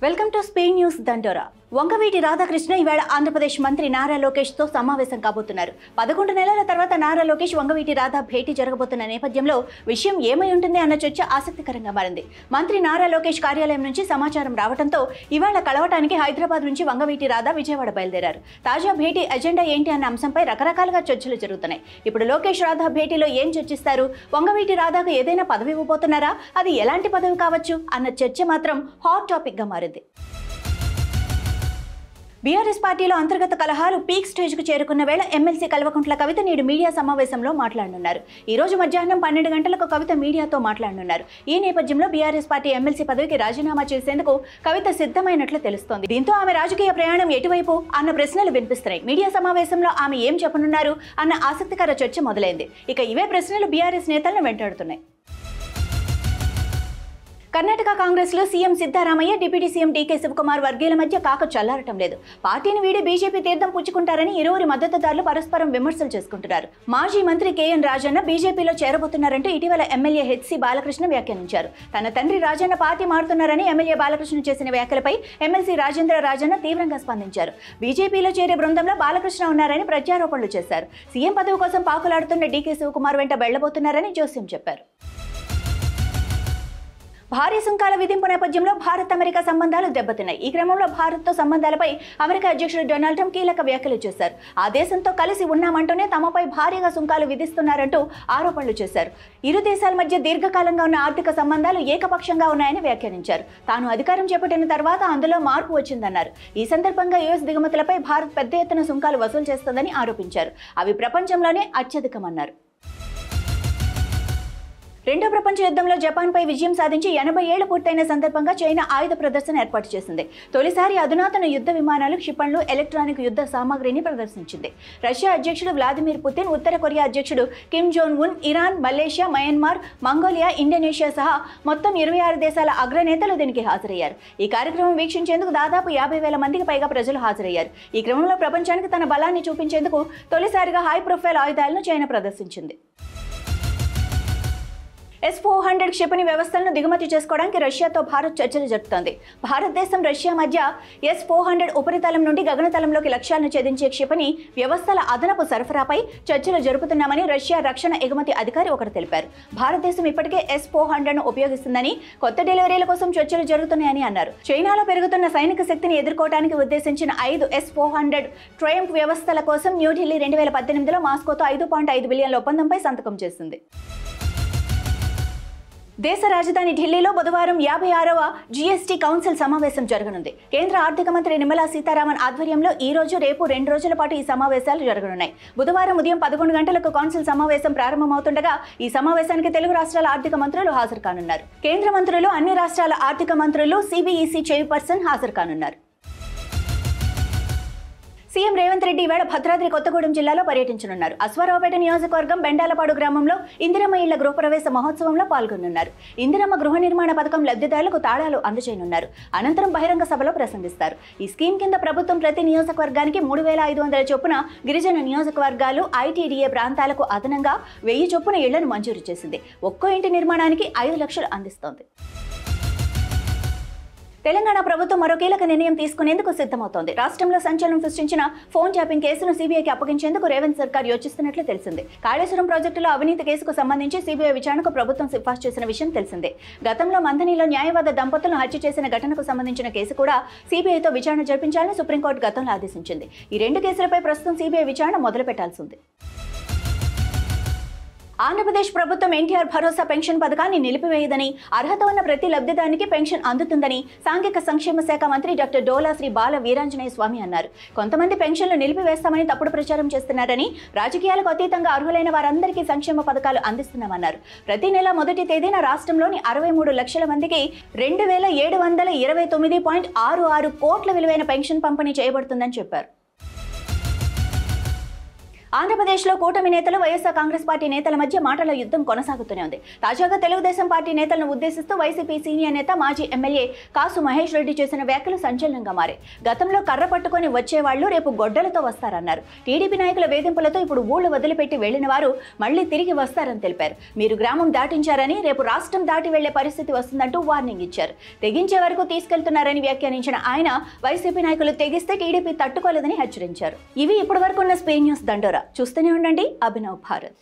Welcome to Spain news దండోరా. వంగవీటి రాధాకృష్ణ ఇవాళ ఆంధ్రప్రదేశ్ మంత్రి నారా లోకేష్ తో సమావేశం కాబోతున్నారు. 11 నెలల తర్వాత నారా లోకేష్ వంగవీటి రాధా భేటీ జరగబోతున్న నేపథ్యంలో విషయం ఏమై ఉంటుంది అన్న చర్చ ఆసక్తికరంగా మారింది. మంత్రి నారా లోకేష్ కార్యాలయం నుంచి సమాచారం రావడంతో ఇవాళ కలవటానికి హైదరాబాద్ నుంచి వంగవీటి రాధా విజయవాడ బయలుదేరారు. తాజా భేటీ ఎజెండా ఏంటి అన్న అంశంపై రకరకాలుగా చర్చలు జరుగుతున్నాయి. ఇప్పుడు లోకేష్ రాధా భేటీలో ఏం చర్చిస్తారు? వంగవీటి రాధాకు ఏదైనా పదవి ఇవ్వబోతున్నారా? అది ఎలాంటి పదవి కావచ్చు అన్న చర్చ మాత్రం హాట్ టాపిక్ గా మారింది. బీఆర్ఎస్ పార్టీలో అంతర్గత కలహాలు పీక్ స్టేజ్ కు చేరుకున్న వేళ ఎమ్మెల్సీ కల్వకుంట్ల కవిత నేడు మీడియా సమావేశంలో మాట్లాడనున్నారు. ఈ రోజు మధ్యాహ్నం 12 గంటలకు కవిత మీడియాతో మాట్లాడనున్నారు. ఈ నేపథ్యంలో బీఆర్ఎస్ పార్టీ ఎమ్మెల్సీ పదవికి రాజీనామా చేసేందుకు కవిత సిద్ధమైనట్లు తెలుస్తోంది. దీంతో ఆమె రాజకీయ ప్రయాణం ఎటువైపు అన్న ప్రశ్నలు వినిపిస్తున్నాయి. మీడియా సమావేశంలో ఆమె ఏం చెప్పనున్నారు అన్న ఆసక్తికర చర్చ మొదలైంది. ఇక ఇవే ప్రశ్నలు బీఆర్ఎస్ నేతలను వెంటాడుతున్నాయి. కర్ణాటక కాంగ్రెస్ లో CM Siddaramaiah, deputy CM DK Shivakumar వర్గీయుల మధ్య కాక చల్లారటం లేదు. పార్టీని వీడి బీజేపీ తీర్థం పుచ్చుకుంటారని ఇరువురి మద్దతుదారులు పరస్పరం విమర్శలు చేసుకుంటున్నారు. మాజీ మంత్రి కేఎన్ రాజన్న బీజేపీలో చేరబోతున్నారంటూ ఇటీవల ఎమ్మెల్యే హెచ్సి బాలకృష్ణ వ్యాఖ్యానించారు. తన తండ్రి రాజన్న పార్టీ మారుతున్నారని ఎమ్మెల్యే బాలకృష్ణ చేసిన వ్యాఖ్యలపై ఎమ్మెల్సీ రాజేంద్ర రాజన్న తీవ్రంగా స్పందించారు. బీజేపీలో చేరే బృందంలో బాలకృష్ణ ఉన్నారని ప్రత్యారోపణలు చేశారు. సీఎం పదవి కోసం పాకులాడుతున్న డీకే శివకుమార్ వెంట వెళ్లబోతున్నారని జోస్యం చెప్పారు. భారీ సుంకాల విధింపు నేపథ్యంలో భారత్ అమెరికా సంబంధాలు దెబ్బతిన్నాయి. ఈ క్రమంలో భారత్తో సంబంధాలపై అమెరికా అధ్యక్షుడు డొనాల్డ్ ట్రంప్ కీలక వ్యాఖ్యలు చేశారు. ఆ దేశంతో కలిసి ఉన్నామంటూనే తమపై భారీగా సుంకాలు విధిస్తున్నారంటూ ఆరోపణలు చేశారు. ఇరు దేశాల మధ్య దీర్ఘకాలంగా ఉన్న ఆర్థిక సంబంధాలు ఏకపక్షంగా ఉన్నాయని వ్యాఖ్యానించారు. తాను అధికారం చేపట్టిన తర్వాత అందులో మార్పు వచ్చిందన్నారు. ఈ సందర్భంగా యుఎస్ దిగుమతులపై భారత్ పెద్ద ఎత్తున సుంకాలు వసూలు చేస్తోందని ఆరోపించారు. అవి ప్రపంచంలోనే అత్యధికమన్నారు. రెండో ప్రపంచ యుద్ధంలో జపాన్పై విజయం సాధించి 80 ఏళ్లు పూర్తయిన సందర్భంగా చైనా ఆయుధ ప్రదర్శన ఏర్పాటు చేసింది. తొలిసారి అధునాతన యుద్ధ విమానాలు, క్షిపణులు, ఎలక్ట్రానిక్ యుద్ధ సామాగ్రిని ప్రదర్శించింది. రష్యా అధ్యక్షుడు వ్లాదిమిర్ పుతిన్, ఉత్తర కొరియా అధ్యక్షుడు Kim Jong Un, Iran, Malaysia, Myanmar, Mongolia, Indonesia సహా మొత్తం 26 దేశాల అగ్రనేతలు దీనికి హాజరయ్యారు. ఈ కార్యక్రమం వీక్షించేందుకు దాదాపు 50,000 మందికి పైగా ప్రజలు హాజరయ్యారు. ఈ క్రమంలో ప్రపంచానికి తన బలాన్ని చూపించేందుకు తొలిసారిగా హై ప్రొఫైల్ ఆయుధాలను చైనా ప్రదర్శించింది. S-400 క్షిపణి వ్యవస్థలను దిగుమతి చేసుకోవడానికి రష్యాతో భారత్ చర్చలు జరుపుతోంది. భారతదేశం, రష్యా మధ్య S-400 ఉపరితలం నుండి గగనతలంలోకి లక్ష్యాలను ఛేదించే క్షిపణి వ్యవస్థల అదనపు సరఫరాపై చర్చలు జరుపుతున్నామని రష్యా రక్షణ ఎగుమతి అధికారి ఒకరు తెలిపారు. భారతదేశం ఇప్పటికే S-400ను ఉపయోగిస్తుందని, కొత్త డెలివరీల కోసం చర్చలు జరుగుతున్నాయని అన్నారు. చైనాలో పెరుగుతున్న సైనిక శక్తిని ఎదుర్కోవడానికి ఉద్దేశించిన 5 S-400 ట్రయంఫ్ వ్యవస్థల కోసం న్యూఢిల్లీ 2018లో మాస్కోతో 5.5 బిలియన్ల ఒప్పందంపై సంతకం చేసింది. దేశ రాజధాని ఢిల్లీలో బుధవారం 56వ జీఎస్టీ కౌన్సిల్ సమావేశం జరగనుంది. కేంద్ర ఆర్థిక మంత్రి నిర్మలా సీతారామన్ ఆధ్వర్యంలో ఈ రోజు, రేపు 2 రోజుల పాటు ఈ సమావేశాలు జరగనున్నాయి. బుధవారం ఉదయం 11 గంటలకు కౌన్సిల్ సమావేశం ప్రారంభమవుతుండగా ఈ సమావేశానికి తెలుగు రాష్ట్రాల ఆర్థిక మంత్రులు హాజరు కానున్నారు. కేంద్ర మంత్రులు, అన్ని రాష్ట్రాల ఆర్థిక మంత్రులు, సిబిఈసి చైర్పర్సన్ హాజరు కానున్నారు. సీఎం రేవంత్ రెడ్డి ఇవాళ భద్రాద్రి కొత్తగూడెం జిల్లాలో పర్యటించనున్నారు. అశ్వారావుపేట నియోజకవర్గం బెండాలపాడు గ్రామంలో ఇందిరమ్మ ఇళ్ల గృహప్రవేశ మహోత్సవంలో పాల్గొనున్నారు. ఇందిరమ్మ గృహ నిర్మాణ పథకం లబ్ధిదారులకు తాళాలు అందజేయనున్నారు. అనంతరం బహిరంగ సభలో ప్రసంగిస్తారు. ఈ స్కీమ్ కింద ప్రభుత్వం ప్రతి నియోజకవర్గానికి 3,500 చొప్పున, గిరిజన నియోజకవర్గాలు, ఐటీడీఏ ప్రాంతాలకు అదనంగా 1000 చొప్పున ఇళ్లను మంజూరు చేసింది. ఒక్కో ఇంటి నిర్మాణానికి 5 లక్షలు అందిస్తోంది. తెలంగాణ ప్రభుత్వం మరో కీలక నిర్ణయం తీసుకునేందుకు సిద్ధమవుతోంది. రాష్ట్రంలో సంచలనం సృష్టించిన ఫోన్ ట్యాపింగ్ కేసును సీబీఐకి అప్పగించేందుకు రేవంత్ సర్కార్ యోచిస్తున్నట్లు తెలిసింది. కాళేశ్వరం ప్రాజెక్టులో అవినీతి కేసుకు సంబంధించి సీబీఐ విచారణకు ప్రభుత్వం సిఫార్సు చేసిన విషయం తెలిసిందే. గతంలో మంథనిలో న్యాయవాద దంపతులను హత్య చేసిన ఘటనకు సంబంధించిన కేసు కూడా సీబీఐతో విచారణ జరిపించాలని సుప్రీంకోర్టు గతంలో ఆదేశించింది. ఈ 2 కేసులపై ప్రస్తుతం సీబీఐ విచారణ మొదలు పెట్టాల్సి ఉంది. ఆంధ్రప్రదేశ్ ప్రభుత్వం ఎన్టీఆర్ భరోసా పెన్షన్ పథకాన్ని నిలిపివేయదని, అర్హత ఉన్న ప్రతి లబ్ధిదారునికి పెన్షన్ అందుతుందని సాంఘిక సంక్షేమ శాఖ మంత్రి డాక్టర్ డోలా శ్రీ బాల వీరాంజనేయ స్వామి అన్నారు. కొంతమంది పెన్షన్లు నిలిపివేస్తామని తప్పుడు ప్రచారం చేస్తున్నారని, రాజకీయాలకు అతీతంగా అర్హులైన వారందరికీ సంక్షేమ పథకాలు అందిస్తున్నామన్నారు. ప్రతి నెల మొదటి తేదీన రాష్ట్రంలోని 63 లక్షల మందికి 2,729.66 కోట్ల విలువైన పెన్షన్ పంపిణీ చేయబడుతుందని చెప్పారు. ఆంధ్రప్రదేశ్లో కూటమి నేతలు వైఎస్ఆర్ కాంగ్రెస్ పార్టీ నేతల మధ్య మాటల యుద్ధం కొనసాగుతూనే ఉంది. తాజాగా తెలుగుదేశం పార్టీ నేతలను ఉద్దేశిస్తూ వైసీపీ సీనియర్ నేత మాజీ ఎమ్మెల్యే కాసు మహేష్ రెడ్డి చేసిన వ్యాఖ్యలు సంచలనంగా మారాయి. గతంలో కర్ర పట్టుకొని వచ్చేవాళ్లు రేపు గొడ్డలతో వస్తారన్నారు. టీడీపీ నాయకుల వేధింపులతో ఇప్పుడు ఊళ్లు వదిలిపెట్టి వెళ్లిన వారు మళ్లీ తిరిగి వస్తారని తెలిపారు. మీరు గ్రామం దాటించారని రేపు రాష్ట్రం దాటి వెళ్లే పరిస్థితి వస్తుందంటూ వార్నింగ్ ఇచ్చారు. తెగించే వరకు తీసుకెళ్తున్నారని వ్యాఖ్యానించిన ఆయన వైసీపీ నాయకులు తెగిస్తే టీడీపీ తట్టుకోలేదని హెచ్చరించారు. ఇవి ఇప్పటివరకు ఉన్న స్పెయిన్ న్యూస్ దండోరా. చూస్తూనే ఉండండి అభినవ్ భారత్.